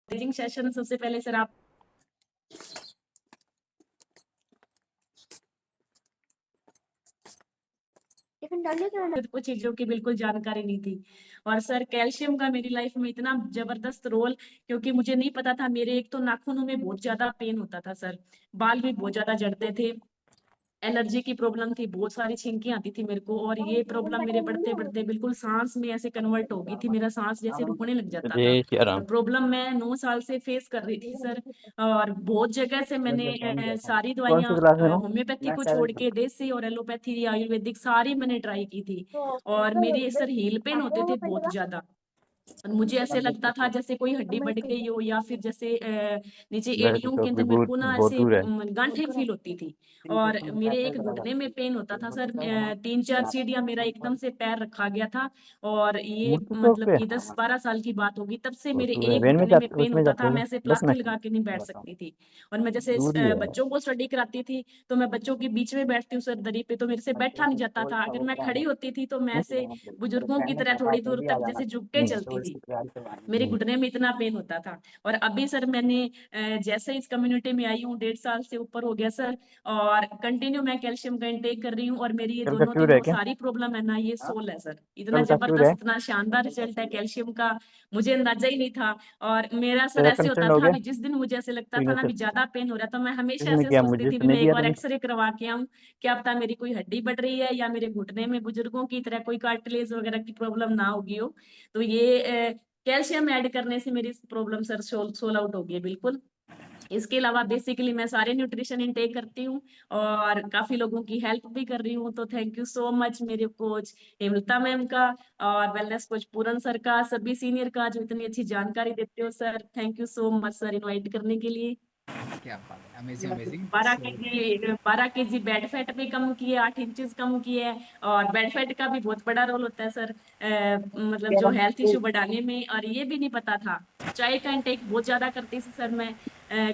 Teaching session सबसे पहले sir आप कुछ चीजों की बिल्कुल जानकारी नहीं थी और सर कैल्शियम का मेरी लाइफ में इतना जबरदस्त रोल, क्योंकि मुझे नहीं पता था। मेरे एक तो नाखूनों में बहुत ज्यादा पेन होता था सर, बाल भी बहुत ज्यादा झड़ते थे, एलर्जी की प्रॉब्लम थी, बहुत सारी छिंकियां आती थी मेरे को, और ये प्रॉब्लम मेरे बढ़ते बढ़ते बिल्कुल सांस में ऐसे कन्वर्ट हो गई थी, मेरा सांस जैसे रुकने लग जाता था। जय श्री और राम। प्रॉब्लम मैं 9 साल से फेस कर रही थी सर। और बहुत जगह से मैंने सारी कौन दवाइयां सी क्लास में हो? होम्योपैथी को छोड़ के देसी और एलोपैथी आयुर्वेदिक सारी मैंने ट्राई की थी। और मेरी सर हील पेन होते थे बहुत ज्यादा, और मुझे ऐसे लगता था जैसे कोई हड्डी बढ़ गई हो, या फिर जैसे नीचे मेरे एड़ियों के चौक भी अंदर मेरे बहुत को ना बहुत ऐसे दूर है। गांठें फील होती थी। और मेरे एक घुटने में पेन होता था सर, 3-4 सीढ़ियां मेरा एकदम से पैर रखा गया था। और ये मूर्ति चौक मतलब पे कि 10-12 साल की बात होगी, तब से बहुत मेरे दूर है। एक वैन में घुटने में जाते पेन उसमें होता जाते था, हो मैं क्या? ऐसे बस में प्लास्टर लगा के नहीं बैठ सकती थी। और मैं जैसे दूर ही है। बच्चों को स्टडी कराती थी, तो मैं बच्चों के बीच में बैठती हूँ सर दरी पे, तो मेरे से बैठा नहीं जाता था। अगर मैं खड़ी होती थी तो मैं ऐसे बुजुर्गों की तरह थोड़ी दूर तक जैसे झुक के चलती थी, मेरे घुटने में इतना पेन होता था। और अभी सर मैंने जैसे इस कम्युनिटी में आई हूँ, 1.5 साल से ऊपर हो गया सर, और कंटिन्यू मैं कैल्शियम का इंटेक कर रही हूँ, और मेरी ये कल का दोनों टूर है तीनों क्या? सारी प्रॉब्लम है ना, ये सोल है सर। इतना कल का टूर है? जबरदस्त, इतना शानदार रिजल्ट है कैल्शियम का, मुझे अंदाजा ही नहीं था। और मेरा सर तेरा ऐसे होता कंसर्न हो था, गया? अभी जिस दिन मुझे ऐसे लगता था ना सिग्नेचर अभी ज्यादा पेन हो रहा था, मैं हमेशा किसने ऐसे किया? सोचती मुझे थी तो भी नहीं मैं एक दिया बार तूने। एक्सरे करवा के आऊं, क्या पता मेरी कोई हड्डी बढ़ रही है, या मेरे घुटने में बुजुर्गों की तरह कोई कार्टिलेज वगैरह की प्रॉब्लम ना होगी हो। तो ये कैल्शियम ऐड करने से मेरी प्रॉब्लम सर सोल आउट हो गई है बिल्कुल। इसके अलावा बेसिकली मैं सारे न्यूट्रिशन इनटेक करती हूँ, और काफी लोगों की हेल्प भी कर रही हूँ। तो थैंक यू सो मच मेरे कोच हेमलता मैम का, और वेलनेस कोच पूरन सर का, सभी सीनियर का, जो इतनी अच्छी जानकारी देते हो sir. Thank you so much sir invite करने के लिए। क्या बात है, amazing amazing. 12 KG bed fat भी कम किए, 8 इंचेस कम किए। और बेड फैट का भी बहुत बड़ा रोल होता है सर, मतलब जो हेल्थ इश्यू बढ़ाने में। और ये भी नहीं पता था, चाय का इंटेक बहुत ज्यादा करती थी सर मैं,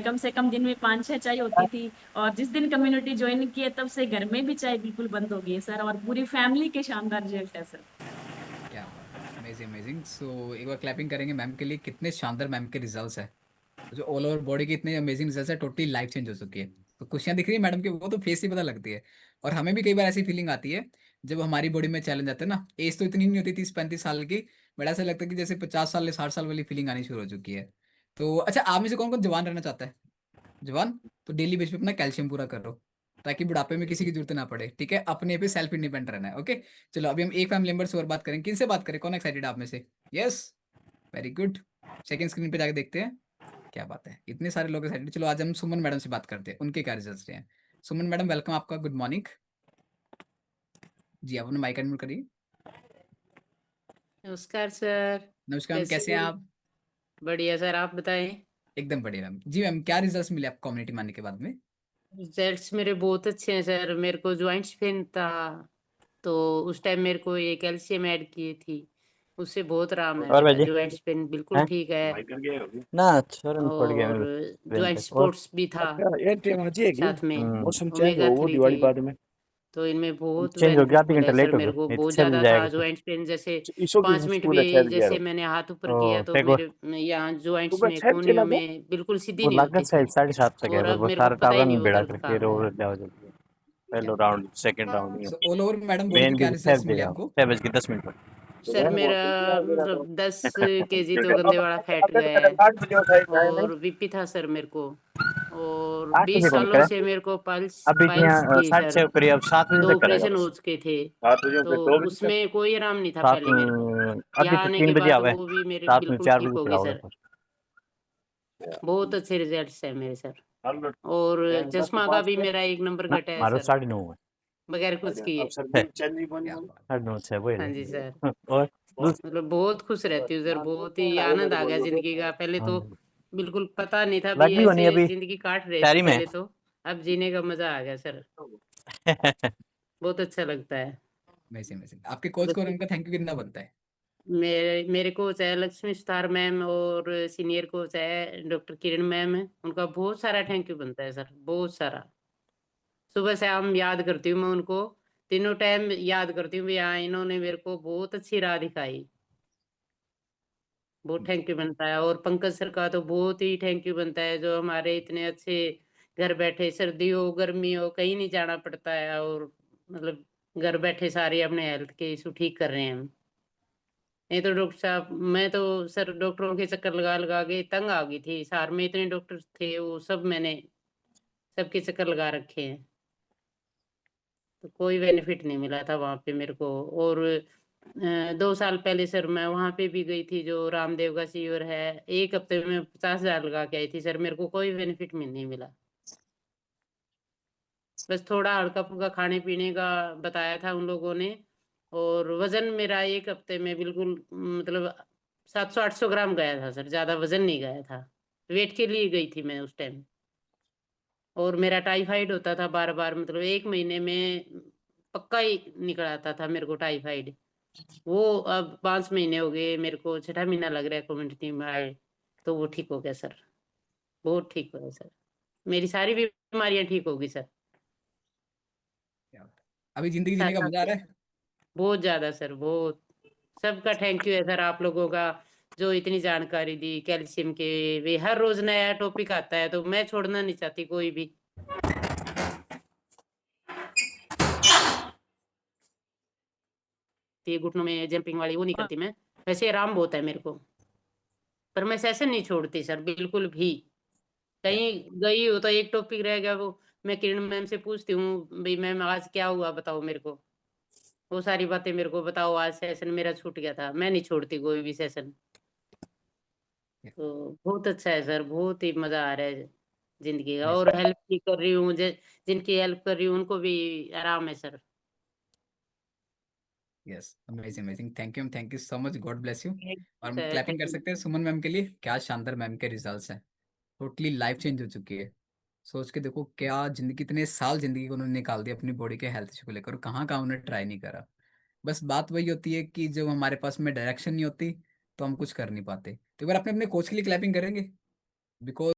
कम से कम दिन में 5-6 चाय होती थी। और जिस दिन कम्युनिटी ज्वाइन की है, तब से घर में भी चाय बिल्कुल बंद हो गई है सर, और पूरी फैमिली के शानदार रिजल्ट है सर। क्या बात है, अमेजिंग अमेजिंग। सो एक बार क्लैपिंग करेंगे मैम के लिए, कितने शानदार मैम के रिजल्ट्स है। जो ऑल ओवर बॉडी के इतने अमेजिंग रिजल्ट्स है, टोटली लाइफ चेंज हो चुकी है। तो खुशियां दिख रही है मैडम की, वो तो फेस से पता लगती है। और हमें भी कई बार ऐसी फीलिंग आती है जब हमारी बॉडी में चैलेंज आते हैं ना। एज तो इतनी नहीं होती 30-35 साल की, बट ऐसा लगता है कि जैसे 50 साल या 60 साल वाली फीलिंग आनी शुरू हो चुकी है। तो अच्छा, आप में से कौन कौन जवान रहना चाहता है? जवान, तो डेली बेस पे अपना कैल्शियम पूरा करो, ताकि बुढ़ापे में किसी की जरूरत ना पड़े। ठीक है, अपने पे सेल्फ इंडिपेंडेंट रहना है। ओके, चलो अभी हम एक फैमिली मेंबर से और बात करें। किन से बात करें? कौन एक्साइटेड आप में से? Yes, very good. Second screen पे जाके देखते हैं। क्या बात है, इतने सारे लोग एक्साइटेड। चलो आज हम सुमन मैडम से बात करते हैं, उनके क्या रिजल्ट रहे हैं। सुमन मैडम, वेलकम आपका, गुड मॉर्निंग। जी, आप अपना माइक अनम्यूट करिए। नमस्कार सर। नमस्कार मैम, कैसे कैसे हैं हैं? आप? बढ़िया सर, आप बताएं। एकदम बढ़िया मैम। जी मैम, क्या रिजल्ट मिले आपको कम्युनिटी मानने के बाद में? रिजल्ट्स मेरे बहुत अच्छे हैं सर। मेरे को ज्वाइंट्स पेन था, तो उस टाइम मेरे को ये कैल्शियम ऐड की थी, उससे बहुत आराम है। और मेरा भाई ज्वाइंट्स पेन बिल्कुल हैं? ठीक है। ना छोरन पड़ गया और मेरे वेन पे। ज्वाइंट और स्पोर्ट्स भी था अच्छा ये टेक्नोलॉजी है कि साथ में, मौसम चेंज हो ओमेगा वो 3 दिवाली थे। बाद में तो इनमें बहुत चेंज हो गया, बेनिफिट आधे मिला घंटा है सर लेट हो गए, मेरे को, नहीं तो बहुत 6 बजे ज्यादा था जाएगा तो। Joint pain. जैसे ईशो की 5 मिनट स्कूल भी है 6 बजे जैसे आएगा मैंने हाथ ऊपर किया ओ तो टेक मेरे यहाँ ज्वाइंट्स सुबह में 6 बजे कोहनियों लगे में बिल्कुल सीधी वो नहीं लागत होती शायद थी। 7:30 तक है, और पर अब वो मेरे को सारा पता ही टावर नहीं में वो बेड़ा दर्द करके कहाँ है। जाओ जल्दी। क्या पहले बात है। राउंड सेकंड राउंड नहीं सो होता। ऑल ओवर मैडम बॉडी के मेन क्या भी रिजल्ट 6 मिले बजे आओ, आपको? 6:10 सर मेरा मतलब 10 केजी तो गंदे वाला फैट गया है। 8 बजे उठाए गए नहीं और बीपी था सर मेरे को। और 8 बजे 20 कौन सालों करे? से मेरे को पाइल्स अभी पाइल्स यहाँ थी सर। 6:30 करीब, 7 बजे 2 तक करेगा ऑपरेशन बस। हो चुके थे। 7 बजे तो फिर 2 बजे तक उसमें कोई आराम नहीं था सात पहले मेरे को। अभी यहाँ तो आने 3 के बजे बाद आवे, वो भी मेरे रात में बिल्कुल 4 ठीक बजे हो गए चढ़ाओगे सर। फिर। बहुत अच्छे रिजल्ट्स है मेरे सर। अब और 10 से चश्मा का 5 भी के मेरा 1 नंबर ना घटा है मारो सर, 9:30 है। बगैर कुछ अब किए। सर्दी में चेंज नहीं बनी क्या बोल बात। 9:30 है वही हाँ है। जी सर। और मतलब बहुत खुश रहती हूँ सर, बहुत ही आनंद आ गया जिंदगी का। पहले तो हाँ, बिल्कुल पता नहीं था भी लग भी बनी ऐसे अभी जिंदगी काट रही थी तैयारी में। पहले तो। अब जीने का मजा आ गया सर, बहुत अच्छा लगता है। Amazing amazing. आपके कोच को और उनका थैंक यू कितना बनता है? मेरे मेरे कोच है लक्ष्मी स्टार मैम, और सीनियर कोच है डॉक्टर किरण मैम है। उनका बहुत सारा थैंक यू बनता है सर, बहुत सारा। सुबह से शाम याद करती हूँ मैं उनको, तीनों टाइम याद करती हूँ भी हाँ इन्होंने मेरे को बहुत अच्छी राह दिखाई। बहुत थैंक यू बनता है। और पंकज सर का तो बहुत ही थैंक यू बनता है, जो हमारे इतने अच्छे घर बैठे, सर्दी हो गर्मी हो कहीं नहीं जाना पड़ता है, और मतलब घर बैठे सारे अपने हेल्थ के इशू ठीक कर रहे हैं हम। नहीं तो डॉक्टर साहब, मैं तो सर डॉक्टरों के चक्कर लगा लगा के तंग आ गई थी। सार में इतने डॉक्टर थे, वो सब मैंने सबके चक्कर लगा रखे हैं, तो कोई बेनिफिट नहीं मिला था वहां पे मेरे को। और 2 साल पहले सर मैं वहां पे भी गई थी, जो रामदेव का शिविर है। 1 हफ्ते में 50,000 लगा के आई थी सर, मेरे को कोई बेनिफिट नहीं मिला। बस थोड़ा हल्का फुल्का खाने पीने का बताया था उन लोगों ने, और वजन मेरा 1 हफ्ते में बिल्कुल मतलब 700-800 ग्राम गया था सर, ज्यादा वजन नहीं गया था। वेट के लिए गई थी मैं उस टाइम। और मेरा टाइफाइड होता था बार बार, मतलब 1 महीने में पक्का ही निकल आता था मेरे को टाइफाइड। वो अब 5 महीने हो गए, मेरे को 6ठा महीना लग रहा है कम्युनिटी में आए, तो वो ठीक हो गया सर। बहुत ठीक हो गया सर, मेरी सारी बीमारियां ठीक हो गई सर। क्या बात है। अभी जिंदगी जीने का मजा आ रहा है? बहुत ज्यादा सर, बहुत। सबका थैंक यू है सर आप लोगों का, जो इतनी जानकारी दी कैल्शियम के। वे हर रोज नया टॉपिक आता है, तो मैं छोड़ना नहीं चाहती कोई भी। ये घुटनों में जंपिंग वाली वो नहीं करती मैं, वैसे आराम बहुत है मेरे को। पर मैं सेशन नहीं छोड़ती सर बिल्कुल भी। क्या कहीं गई हो तो एक टॉपिक रह गया, वो मैं किरण मैम से पूछती हूँ, भाई मैम आज क्या हुआ बताओ मेरे को। वो सारी बातें मेरे को बताओ, आज सेशन मेरा छूट गया था, मैं नहीं छोड़ती कोई भी सेशन। तो बहुत अच्छा है सर, बहुत ही मजा आ रहा है जिंदगी का। और हेल्प भी कर रही हूँ मुझे, जिनकी हेल्प कर रही हूँ उनको भी आराम है sir. Yes, amazing amazing, thank you so much, God bless you. और हम सर क्लैपिंग थैंक कर यू। सकते हैं सुमन मैम के लिए। क्या शानदार मैम के रिजल्ट्स हैं, टोटली लाइफ चेंज हो चुकी है। सोच के देखो, क्या जिंदगी, कितने साल जिंदगी को उन्होंने निकाल दिया अपनी बॉडी के हेल्थ इशू को लेकर, और कहाँ कहाँ उन्होंने ट्राई नहीं करा। बस बात वही होती है कि जब हमारे पास में डायरेक्शन नहीं होती तो हम कुछ कर नहीं पाते। तो एक बार अपने अपने कोच के लिए क्लैपिंग करेंगे, बिकॉज